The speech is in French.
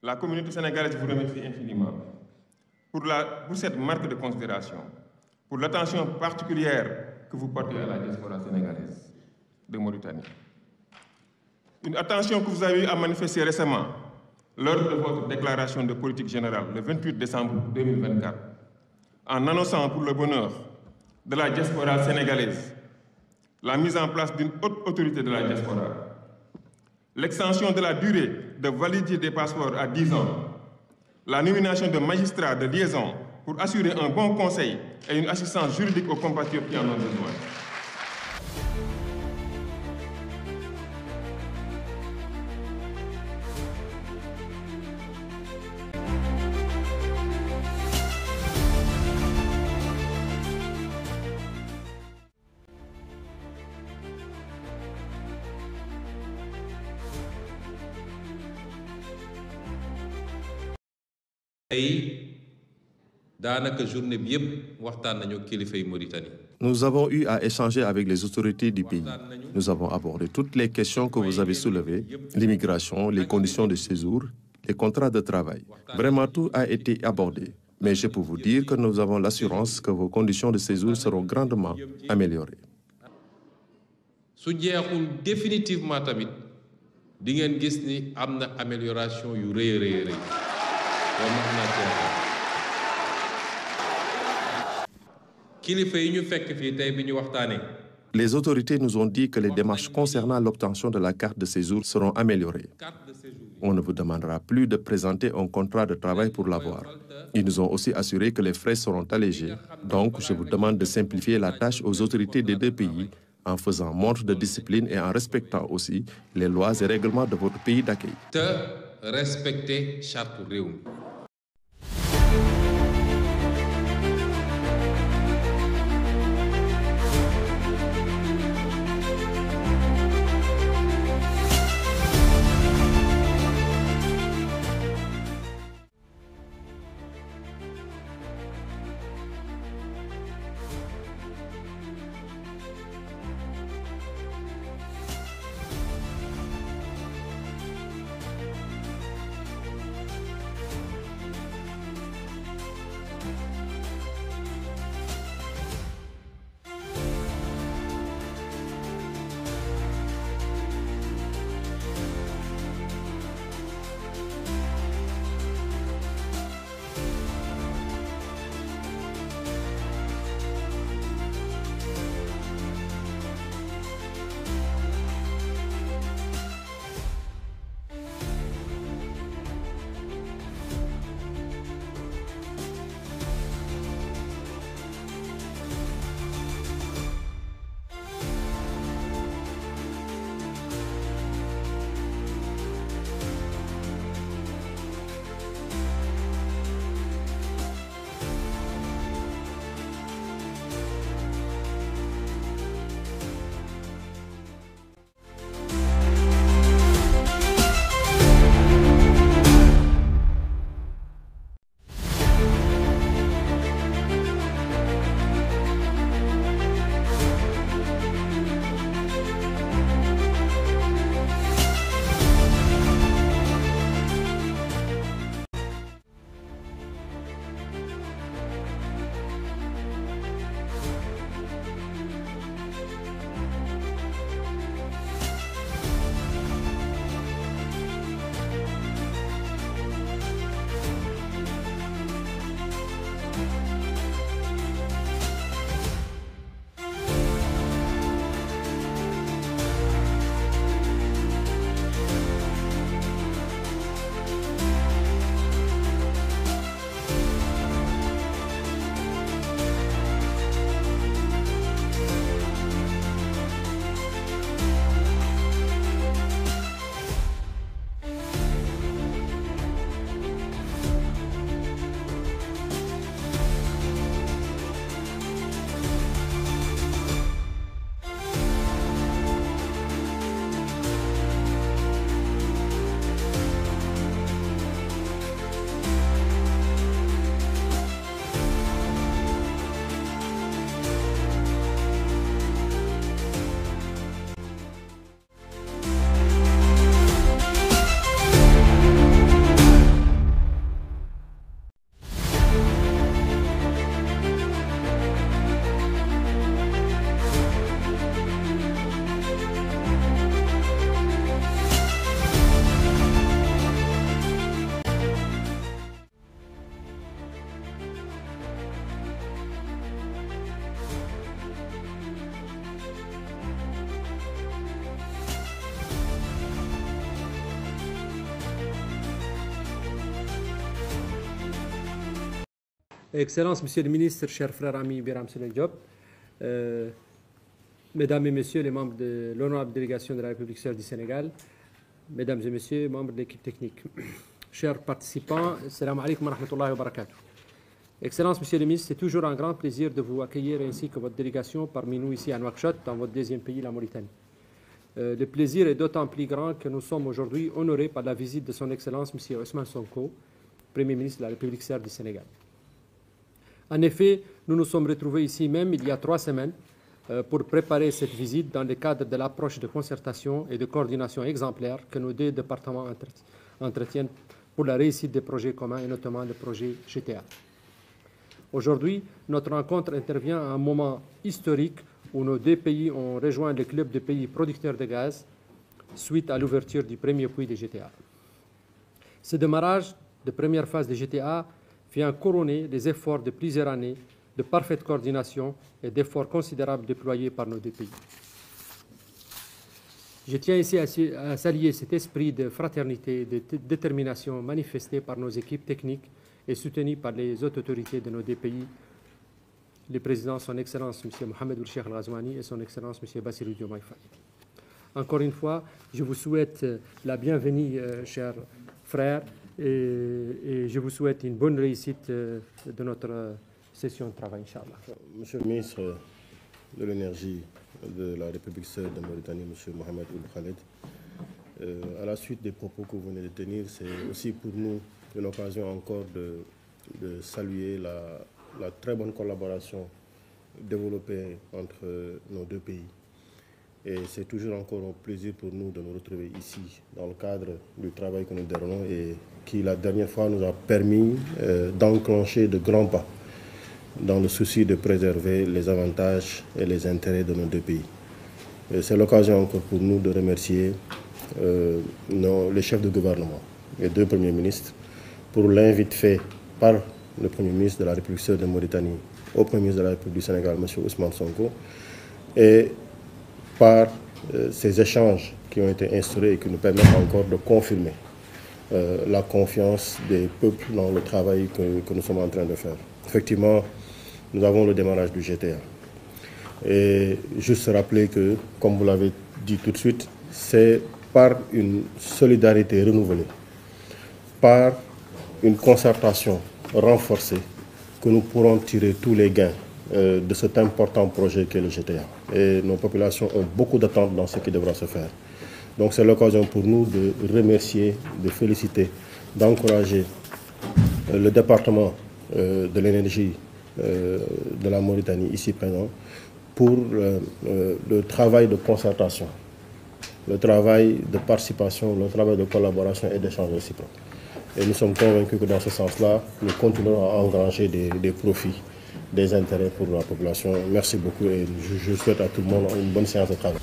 La communauté sénégalaise vous remercie infiniment pour cette marque de considération, pour l'attention particulière que vous portez à la diaspora sénégalaise de Mauritanie. Une attention que vous avez eu à manifester récemment lors de votre déclaration de politique générale le 28 décembre 2024, en annonçant pour le bonheur de la diaspora sénégalaise la mise en place d'une haute autorité de la diaspora, l'extension de la durée de validité des passeports à 10 ans, la nomination de magistrats de liaison pour assurer un bon conseil et une assistance juridique aux compatriotes qui en ont besoin. Nous avons eu à échanger avec les autorités du pays. Nous avons abordé toutes les questions que vous avez soulevées, l'immigration, les conditions de séjour, les contrats de travail. Vraiment, tout a été abordé. Mais je peux vous dire que nous avons l'assurance que vos conditions de séjour seront grandement améliorées. Définitivement, di ngeen gis ni amna amélioration yu rëy kilifa yi ñu fekk fii tey bi ñu waxtaanee. Les autorités nous ont dit que les démarches concernant l'obtention de la carte de séjour seront améliorées. On ne vous demandera plus de présenter un contrat de travail pour l'avoir. Ils nous ont aussi assuré que les frais seront allégés. Donc, je vous demande de simplifier la tâche aux autorités des deux pays en faisant montre de discipline et en respectant aussi les lois et règlements de votre pays d'accueil. Respecter charte réew mi. Excellences, Monsieur le Ministre, chers frères amis Biram Souleye Diop, Mesdames et Messieurs les membres de l'honorable délégation de la République sœur du Sénégal, Mesdames et Messieurs, membres de l'équipe technique, chers participants, Assalamu alaikum wa rahmatullahi wa barakatuh. Excellences, Monsieur le Ministre, c'est toujours un grand plaisir de vous accueillir ainsi que votre délégation parmi nous ici à Nouakchott, dans votre deuxième pays, la Mauritanie. Le plaisir est d'autant plus grand que nous sommes aujourd'hui honorés par la visite de son Excellence Monsieur Ousmane Sonko, Premier ministre de la République sœur du Sénégal. En effet, nous nous sommes retrouvés ici même il y a 3 semaines pour préparer cette visite dans le cadre de l'approche de concertation et de coordination exemplaire que nos 2 départements entretiennent pour la réussite des projets communs et notamment le projet GTA. Aujourd'hui, notre rencontre intervient à un moment historique où nos 2 pays ont rejoint le club de pays producteurs de gaz suite à l'ouverture du premier puits de GTA. Ce démarrage de première phase de GTA vient couronner les efforts de plusieurs années de parfaite coordination et d'efforts considérables déployés par nos 2 pays. Je tiens ici à saluer cet esprit de fraternité et de détermination manifesté par nos équipes techniques et soutenu par les autorités de nos 2 pays, le président, son Excellence M. Mohamed Ould Cheikh Al Ghazouani et son Excellence M. Bassirou Diomaye Faye. Encore une fois, je vous souhaite la bienvenue, chers frères, et je vous souhaite une bonne réussite de notre session de travail, Inch'Allah. Monsieur le ministre de l'Énergie de la République sœur de Mauritanie, M. Mohamed Ould Khaled, à la suite des propos que vous venez de tenir, c'est aussi pour nous une occasion encore de saluer la très bonne collaboration développée entre nos 2 pays. Et c'est toujours encore un plaisir pour nous de nous retrouver ici dans le cadre du travail que nous déroulons et qui la dernière fois nous a permis d'enclencher de grands pas dans le souci de préserver les avantages et les intérêts de nos 2 pays. C'est l'occasion encore pour nous de remercier les chefs de gouvernement, les 2 premiers ministres, pour l'invite fait par le Premier ministre de la République sœur de Mauritanie au Premier ministre de la République du Sénégal, M. Ousmane Sonko, et par ces échanges qui ont été instaurés et qui nous permettent encore de confirmer la confiance des peuples dans le travail que nous sommes en train de faire. Effectivement, nous avons le démarrage du GTA. Et juste rappeler que, comme vous l'avez dit tout de suite, c'est par une solidarité renouvelée, par une concertation renforcée, que nous pourrons tirer tous les gains de cet important projet qu'est le GTA. Et nos populations ont beaucoup d'attentes dans ce qui devra se faire. Donc c'est l'occasion pour nous de remercier, de féliciter, d'encourager le département de l'énergie de la Mauritanie ici présent pour le travail de concertation, le travail de participation, le travail de collaboration et d'échange réciproque. Et nous sommes convaincus que dans ce sens-là, nous continuerons à engranger des profits, des intérêts pour la population. Merci beaucoup et je souhaite à tout le monde une bonne séance de travail.